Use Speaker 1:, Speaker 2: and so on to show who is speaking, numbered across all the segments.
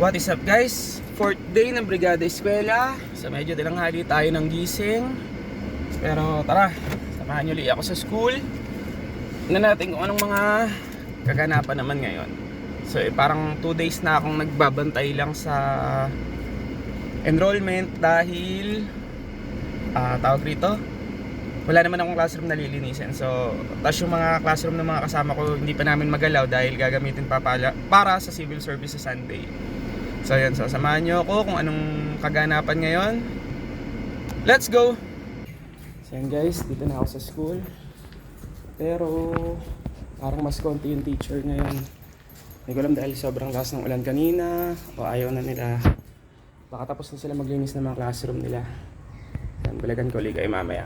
Speaker 1: What is up guys? Fourth day ng Brigada Eskwela. So medyo tinanghali tayo ng gising. Pero tara, samahan nyo ulit ako sa school. Tingnan natin kung anong mga kaganapan naman ngayon. So parang 2 days na akong nagbabantay lang sa enrollment dahil tawag rito, wala naman akong classroom na lilinisin. So tapos yung mga classroom ng mga kasama ko hindi pa namin magalaw dahil gagamitin pa para sa civil service sa Sunday. So yun, so samahan nyo ako kung anong kaganapan ngayon. Let's go! So yan guys, dito na ako sa school. Pero parang mas konti yung teacher ngayon. Hindi ko alam dahil sobrang lakas ng ulan kanina o ayaw na nila. Baka tapos na sila maglinis ng mga classroom nila. Yan, balagan ko ulit kayo mamaya.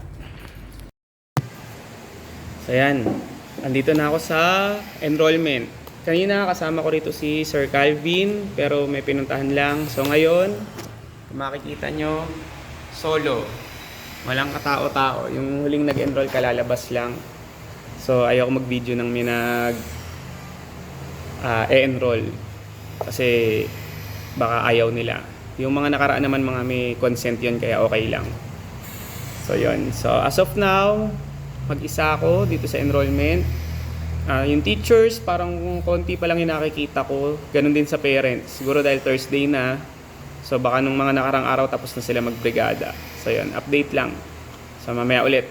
Speaker 1: So yan, andito na ako sa enrollment. Kanina kasama ko rito si Sir Calvin pero may pinuntahan lang. So ngayon, kung makikita nyo, solo. Walang katao-tao. Yung huling nag-enroll kalalabas lang. So ayaw ko mag-video ng may e-enroll. Kasi baka ayaw nila. Yung mga nakaraan naman mga may consent yun kaya okay lang. So yun. So as of now, mag-isa ako dito sa enrollment. Yung teachers, parang konti pa lang yung nakikita ko. Ganon din sa parents. Siguro dahil Thursday na. So baka nung mga nakarang araw tapos na sila magbrigada. So yun, update lang. So mamaya ulit.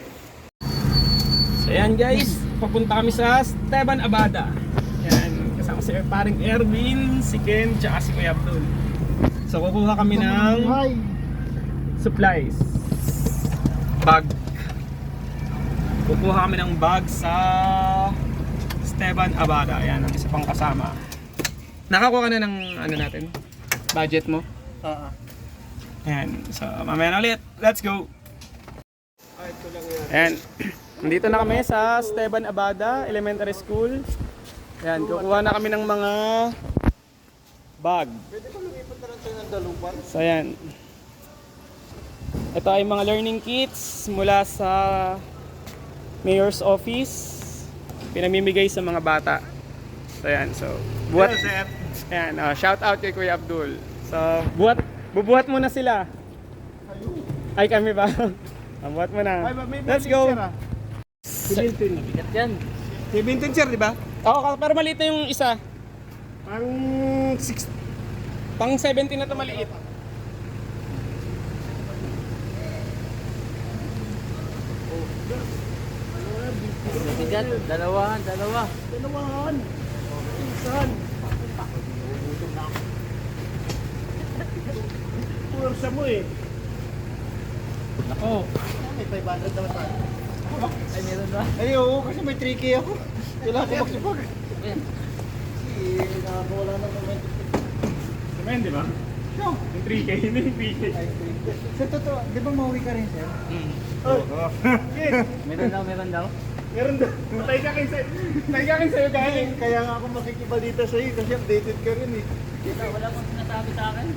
Speaker 1: So yan guys, papunta kami sa Esteban Abada. Yan, kasama si paring Erwin, si Ken, tsaka si Kuya Abdul. So kukuha kami ng supplies. Bag. Kukuha kami ng bag sa Esteban Abada. Ayan, ang isa pang kasama. Nakakuha ka na ng ano natin? Budget mo? Oo. Ayan, so mamaya na ulit. Let's go! Ayan, nandito na kami sa Esteban Abada Elementary School. Ayan, kukuha na kami ng mga bag.
Speaker 2: Pwede ba lumipat na lang tayo ng dalupan?
Speaker 1: So ayan. Ito ay mga learning kits mula sa Mayor's Office. Pinamimigay sa mga bata. So ayan, so buhat. Ayan, shout out kay Kuya Abdul. So bubuhat muna sila. Ay kami ba? Buhat mo na. Let's go. 17.
Speaker 2: Bigat yan.
Speaker 1: 17 sir, di ba? Oo, pero maliit na yung isa.
Speaker 2: Pang 6.
Speaker 1: Pang 17 na to maliit.
Speaker 2: Bigat. Dalawahan. Insan. Pursa mo eh.
Speaker 1: Ako.
Speaker 2: May 500 naman tayo. Ay, meron ba? Ay, oo. Kasi may 3K ako. Kailangan ko magsipag. Kasi nakakawala ng momentum.
Speaker 1: Sabihin, di ba?
Speaker 2: No.
Speaker 1: Yung 3K, hindi yung 3K.
Speaker 2: Sa totoo, di ba mauwi ka rin, sir?
Speaker 1: Oo.
Speaker 2: Meron daw?
Speaker 1: Meron doon. Patay ka kayo sa'yo galing.
Speaker 2: Kaya nga ako makikibalita sa'yo kasi updated ka rin eh. Wala mong sinasabi sa akin.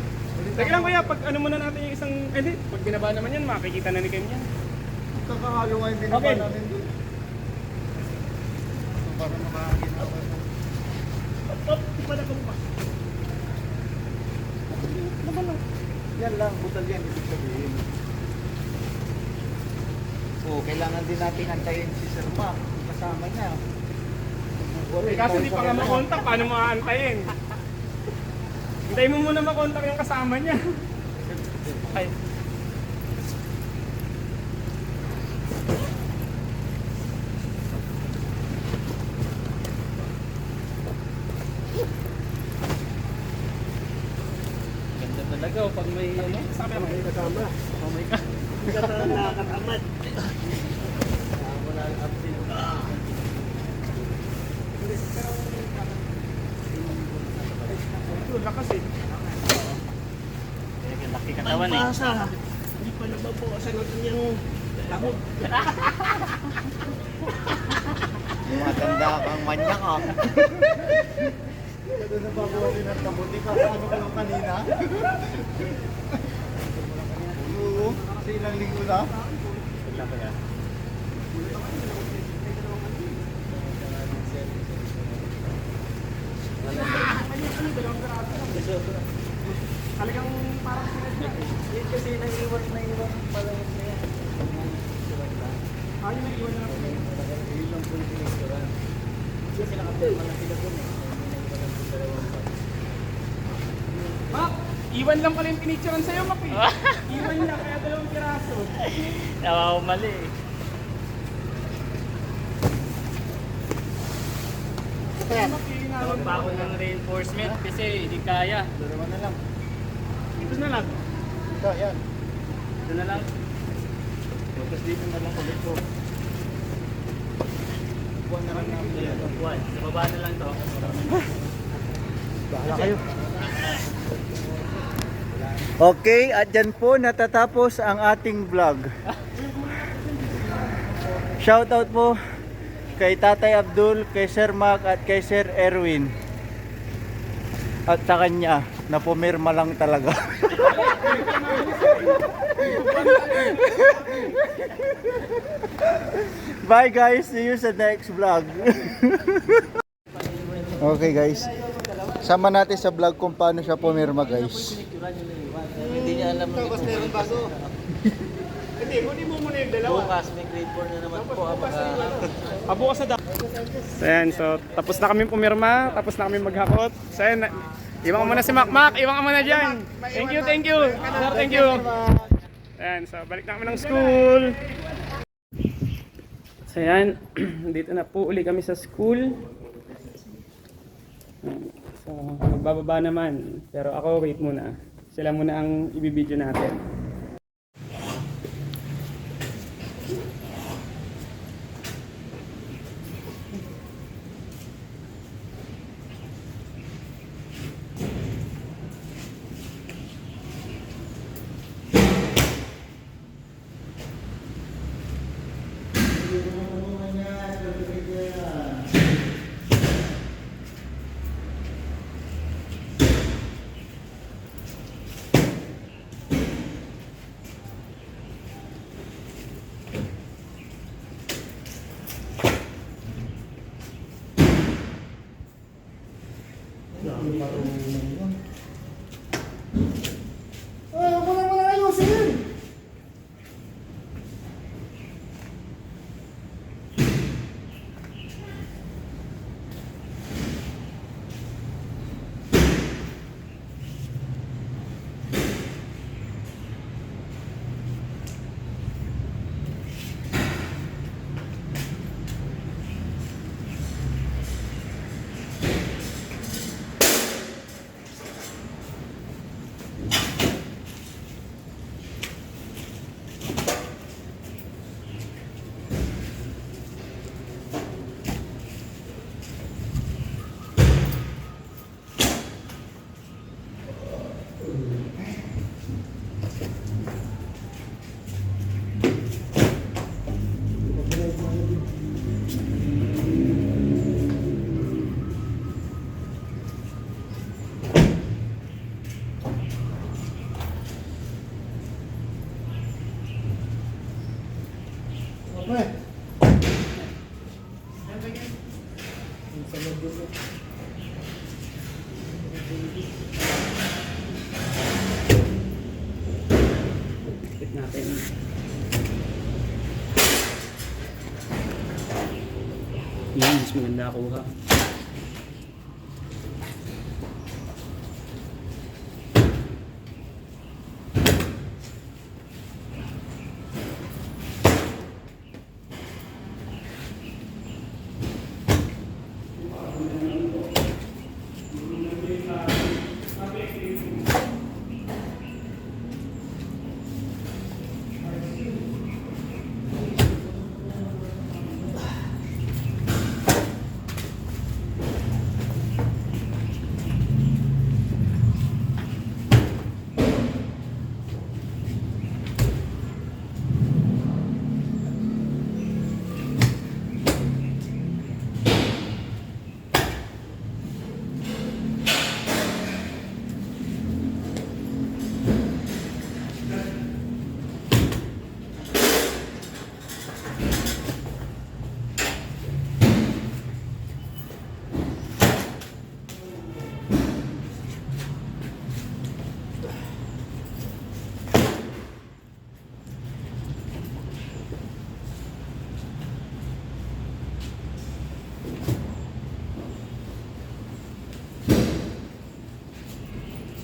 Speaker 1: Teka lang kuya, pag ano muna natin yung isang, pag binaba naman yan, makikita na ni Ken yan.
Speaker 2: Kakahalo nga yung binaba
Speaker 1: Okay.
Speaker 2: namin doon. Para makakita ko. Yan lang, butal yan, ibig sabihin. Oo, kailangan din natin antayin si Sir Ma, kasama niya.
Speaker 1: Kasi di pa nga makontak, paano mo aantayin? Hintayin mo muna makontak yung kasama niya. Ay.
Speaker 2: Ganda talaga pag may ano,
Speaker 1: Sabi ako, may kasama.
Speaker 2: oh my God. Ganda na nakakatamad. Wala ang update.
Speaker 1: Ito, lakas eh.
Speaker 2: Laki katawan eh. Hindi pa nababawasan natin yung lamog.
Speaker 3: Maganda kang manyak ah.
Speaker 2: Ito nababawasan ng kabuti ka. Ano ka lang kanina? Oo, kasi ilang linggo na.
Speaker 1: Wala pa yan. Talagang parang sinadya.
Speaker 2: Yun kasi naiwan pala yun na yan.
Speaker 1: Ayun, naiwan na ako.
Speaker 2: Yun lang po yung pinicturan. Kasi nakapirma na sila dun eh. Hindi naiwan lang po dalawang pa.
Speaker 1: Mak, iwan lang pala yung pinicturean sa'yo, Mak. Iwan lang, kaya 2 piraso.
Speaker 2: Mali eh.
Speaker 4: Tawag pa ako ng reinforcement kasi hindi kaya.
Speaker 2: Dalawa na lang.
Speaker 1: Ito na lang.
Speaker 2: Ito, yan.
Speaker 4: Ito na lang.
Speaker 2: Tapos dito na lang ulit ko. Buwan na lang namin yan.
Speaker 4: Buwan. Sa baba na lang to.
Speaker 2: Bahala kayo. Okay, at dyan po natatapos ang ating vlog. Shoutout po kay Tatay Abdul, kay Sir Mac at kay Sir Erwin. At sa kanya, na pumirma lang talaga. Bye guys, see you sa next vlog. Okay guys, sama natin sa vlog kung paano siya pumirma guys.
Speaker 3: Hindi niya alam na
Speaker 2: Tapos meron bago.
Speaker 1: Hindi, kunin mo muna yung dalawa.
Speaker 3: bukas may grade 4 na naman po.
Speaker 1: Pabukas na daw. So yan, so tapos na kami pumirma, tapos na kami maghakot. So yan, iwan ko muna si Makmak, iwan ko muna dyan. Thank you, thank you. Sir, thank you. Ayan, so balik na kami ng school. So yan, dito na po uli kami sa school. So, magbababa naman. Pero ako, wait muna. Sila muna ang ibibideo natin. Tip natin. Yan, mas maganda ako ha.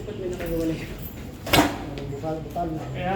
Speaker 1: ba't may nakahiwalay?
Speaker 2: Bukal na.
Speaker 1: Kaya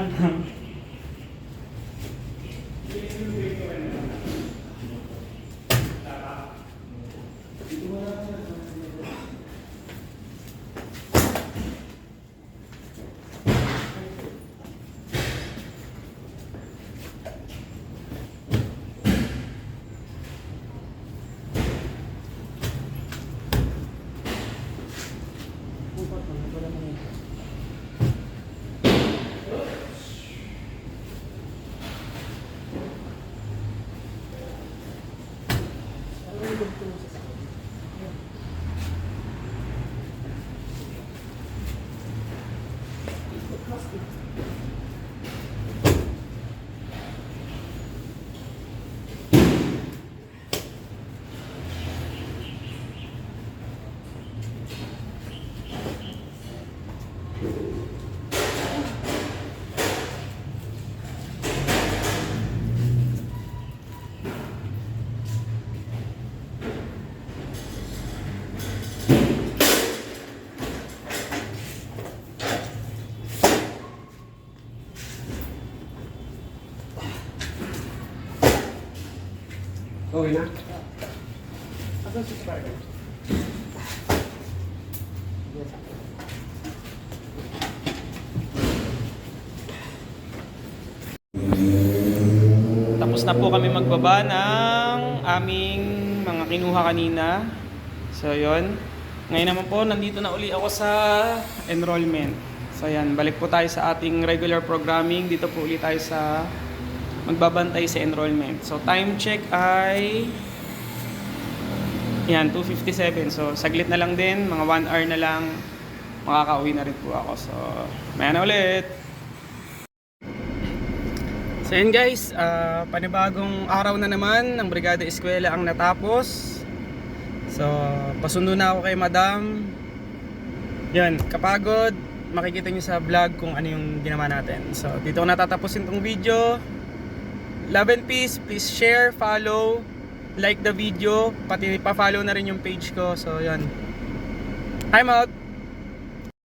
Speaker 2: Okay na?
Speaker 1: Asan si Spark? Tapos na po kami magbaba ng aming mga kinuha kanina. So yon. Ngayon naman po, nandito na uli ako sa enrollment. So yan, balik po tayo sa ating regular programming. Dito po ulit tayo sa magbabantay sa enrollment. So time check ay yan, 2:57. So saglit na lang din, mga 1 hour na lang makakauwi na rin po ako. So maya na ulit. So yun guys, panibagong araw na naman ng Brigada Eskwela ang natapos. So pasundo na ako kay Madam. Yan, kapagod, makikita nyo sa vlog kung ano yung ginawa natin. So dito ko natatapusin tong video. Love and peace, please share, follow, like the video, pati pa-follow na rin yung page ko. So yan, I'm out.